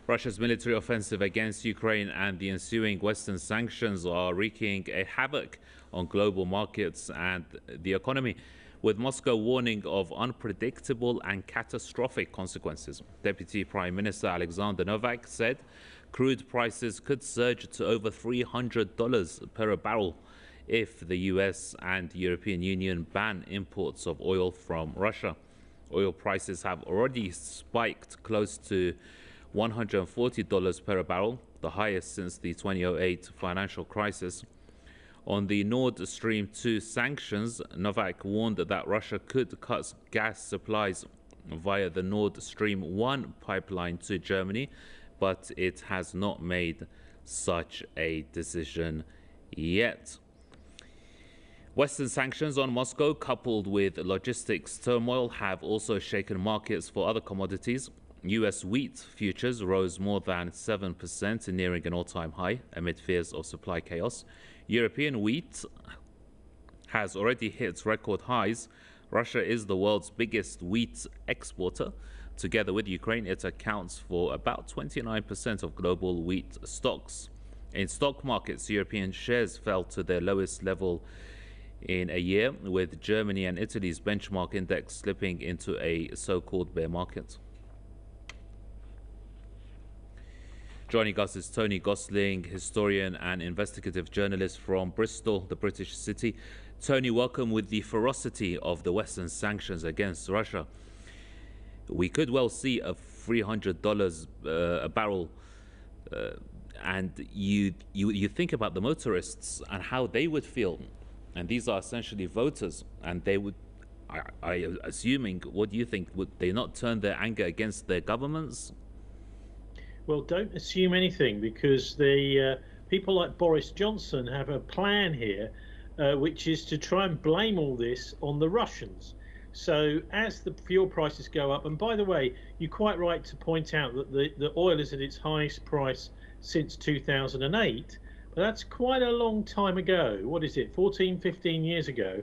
Russia's military offensive against Ukraine and the ensuing Western sanctions are wreaking a havoc on global markets and the economy, with Moscow warning of unpredictable and catastrophic consequences. Deputy Prime Minister Alexander Novak said crude prices could surge to over $300 per barrel if the US and the European Union ban imports of oil from Russia. Oil prices have already spiked close to $140 per barrel, the highest since the 2008 financial crisis. On the Nord Stream 2 sanctions, Novak warned that Russia could cut gas supplies via the Nord Stream 1 pipeline to Germany, but it has not made such a decision yet. Western sanctions on Moscow, coupled with logistics turmoil, have also shaken markets for other commodities. US wheat futures rose more than 7%, nearing an all-time high amid fears of supply chaos. European wheat has already hit record highs. Russia is the world's biggest wheat exporter. Together with Ukraine, it accounts for about 29% of global wheat stocks. In stock markets, European shares fell to their lowest level in a year, with Germany and Italy's benchmark index slipping into a so-called bear market. Joining us is Tony Gosling, historian and investigative journalist from Bristol, the British city. Tony, welcome. With the ferocity of the Western sanctions against Russia, we could well see a $300 a barrel, and you think about the motorists and how they would feel, and these are essentially voters, and they would, I assuming, what do you think? Would they not turn their anger against their governments? Well, don't assume anything, because the people like Boris Johnson have a plan here, which is to try and blame all this on the Russians. So as the fuel prices go up, and by the way, you're quite right to point out that the oil is at its highest price since 2008, but that's quite a long time ago. What is it, 14, 15 years ago?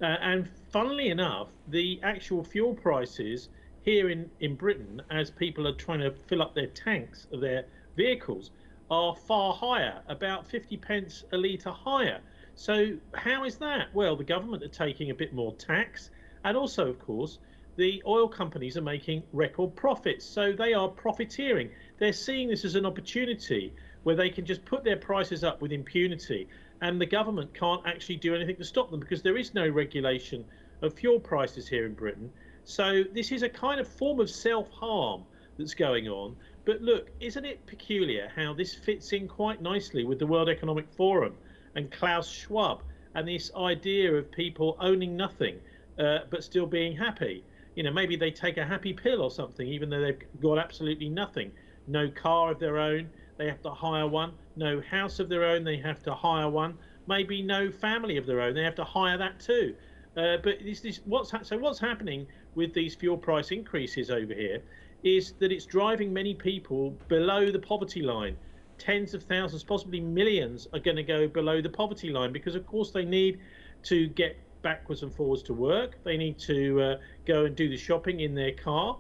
And funnily enough, the actual fuel prices here in Britain, as people are trying to fill up their tanks of their vehicles, are far higher, about 50 pence a litre higher. So how is that? Well, the government are taking a bit more tax, and also, of course, the oil companies are making record profits, so they are profiteering. They're seeing this as an opportunity where they can just put their prices up with impunity, and the government can't actually do anything to stop them, because there is no regulation of fuel prices here in Britain. So this is a kind of form of self-harm that's going on. But look, isn't it peculiar how this fits in quite nicely with the World Economic Forum and Klaus Schwab, and this idea of people owning nothing but still being happy? You know, maybe they take a happy pill or something, even though they've got absolutely nothing. No car of their own, they have to hire one. No house of their own, they have to hire one. Maybe no family of their own, they have to hire that too. But what's happening with these fuel price increases over here is that it's driving many people below the poverty line. Tens of thousands, possibly millions, are going to go below the poverty line, because of course they need to get backwards and forwards to work. They need to go and do the shopping in their car.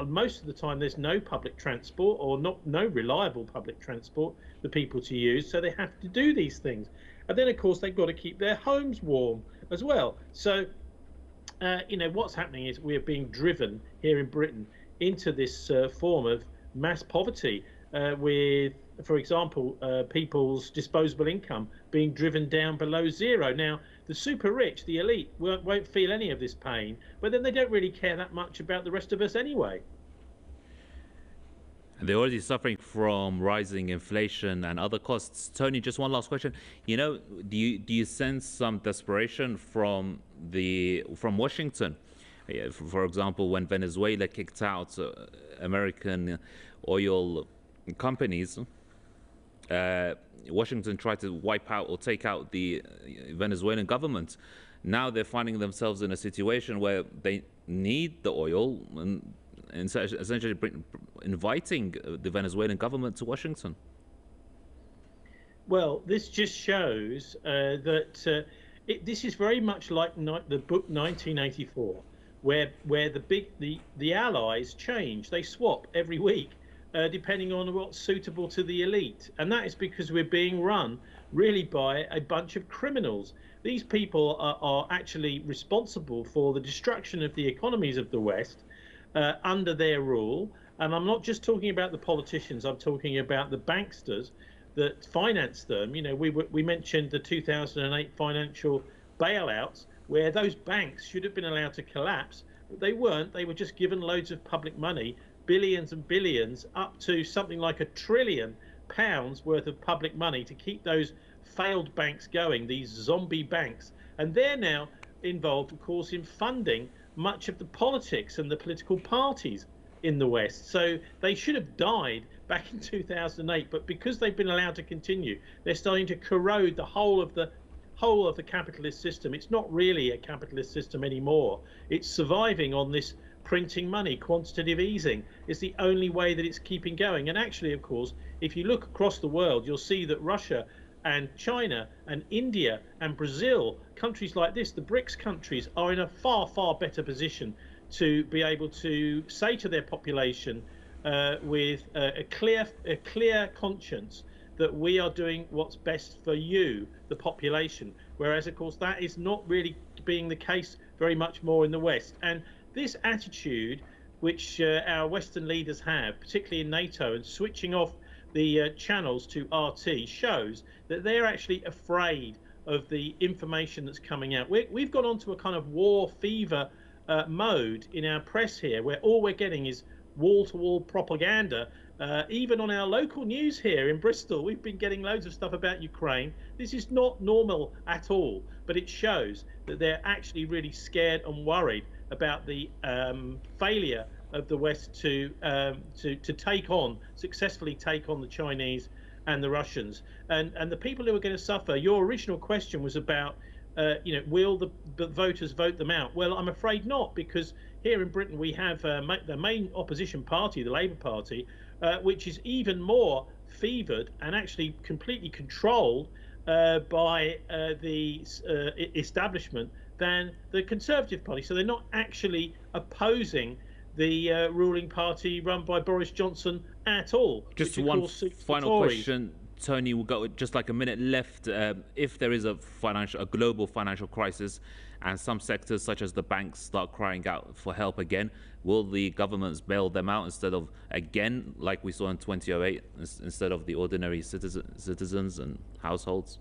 Most of the time there's no public transport, or no reliable public transport for people to use, so they have to do these things. And then of course they've got to keep their homes warm as well. So you know, what's happening is we're being driven here in Britain into this form of mass poverty, with, for example, people's disposable income being driven down below zero. Now, the super rich, the elite, won't feel any of this pain, but then they don't really care that much about the rest of us anyway. And they're already suffering from rising inflation and other costs. Tony, just one last question. You know, do you sense some desperation from Washington? For example, when Venezuela kicked out American oil companies, Washington tried to wipe out or take out the Venezuelan government. Now they're finding themselves in a situation where they need the oil, and essentially inviting the Venezuelan government to Washington. Well, this just shows that this is very much like the book 1984, where the Allies change, they swap every week. depending on what's suitable to the elite. And that is because we're being run really by a bunch of criminals. These people are actually responsible for the destruction of the economies of the West under their rule. And I'm not just talking about the politicians, I'm talking about the banksters that finance them. You know, we mentioned the 2008 financial bailouts, where those banks should have been allowed to collapse, but they weren't. They were just given loads of public money, billions and billions, up to something like £1 trillion worth of public money to keep those failed banks going, these zombie banks. And they're now involved, of course, in funding much of the politics and the political parties in the West. So they should have died back in 2008, but because they've been allowed to continue, they're starting to corrode the whole of the capitalist system. It's not really a capitalist system anymore. It's surviving on this printing money. Quantitative easing is the only way that it's keeping going. And actually, of course, if you look across the world, you'll see that Russia and China and India and Brazil, countries like this, the BRICS countries, are in a far, far better position to be able to say to their population with a clear conscience that we are doing what's best for you, the population. Whereas, of course, that is not really being the case very much more in the West. And this attitude, which our Western leaders have, particularly in NATO, and switching off the channels to RT, shows that they're actually afraid of the information that's coming out. We've gone on to a kind of war fever mode in our press here, where all we're getting is wall-to-wall propaganda. Even on our local news here in Bristol, we've been getting loads of stuff about Ukraine. This is not normal at all, but it shows that they're actually really scared and worried about the failure of the West to successfully take on the Chinese and the Russians. And the people who are going to suffer, your original question was about, will the voters vote them out? Well, I'm afraid not, because here in Britain we have the main opposition party, the Labour Party, which is even more fevered and actually completely controlled by the establishment than the Conservative Party. So they're not actually opposing the ruling party run by Boris Johnson at all. Just one final question, Tony. We've got just like a minute left. If there is a global financial crisis and some sectors such as the banks start crying out for help again, will the governments bail them out instead of, again, like we saw in 2008, instead of the ordinary citizens and households?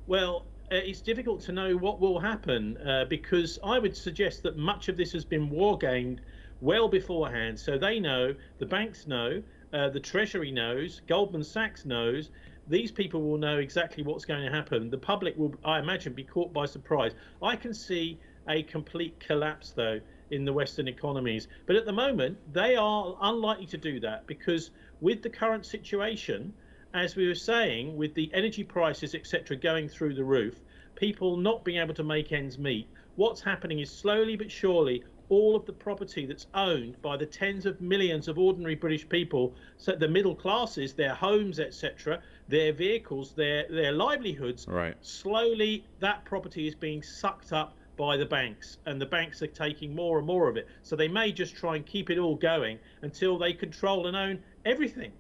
Well, it's difficult to know what will happen because I would suggest that much of this has been war gamed well beforehand. So they know, the banks know, the Treasury knows, Goldman Sachs knows. These people will know exactly what's going to happen. The public will, I imagine, be caught by surprise. I can see a complete collapse, though, in the Western economies. But at the moment, they are unlikely to do that because with the current situation, as we were saying, with the energy prices, etc., going through the roof, people not being able to make ends meet, what's happening is slowly but surely all of the property that's owned by the tens of millions of ordinary British people, so the middle classes, their homes, etc., their vehicles, their livelihoods, right, slowly that property is being sucked up by the banks, and the banks are taking more and more of it. So they may just try and keep it all going until they control and own everything.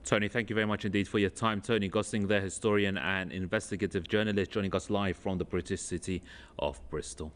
Tony, thank you very much indeed for your time. Tony Gosling, the historian and investigative journalist, joining us live from the British city of Bristol.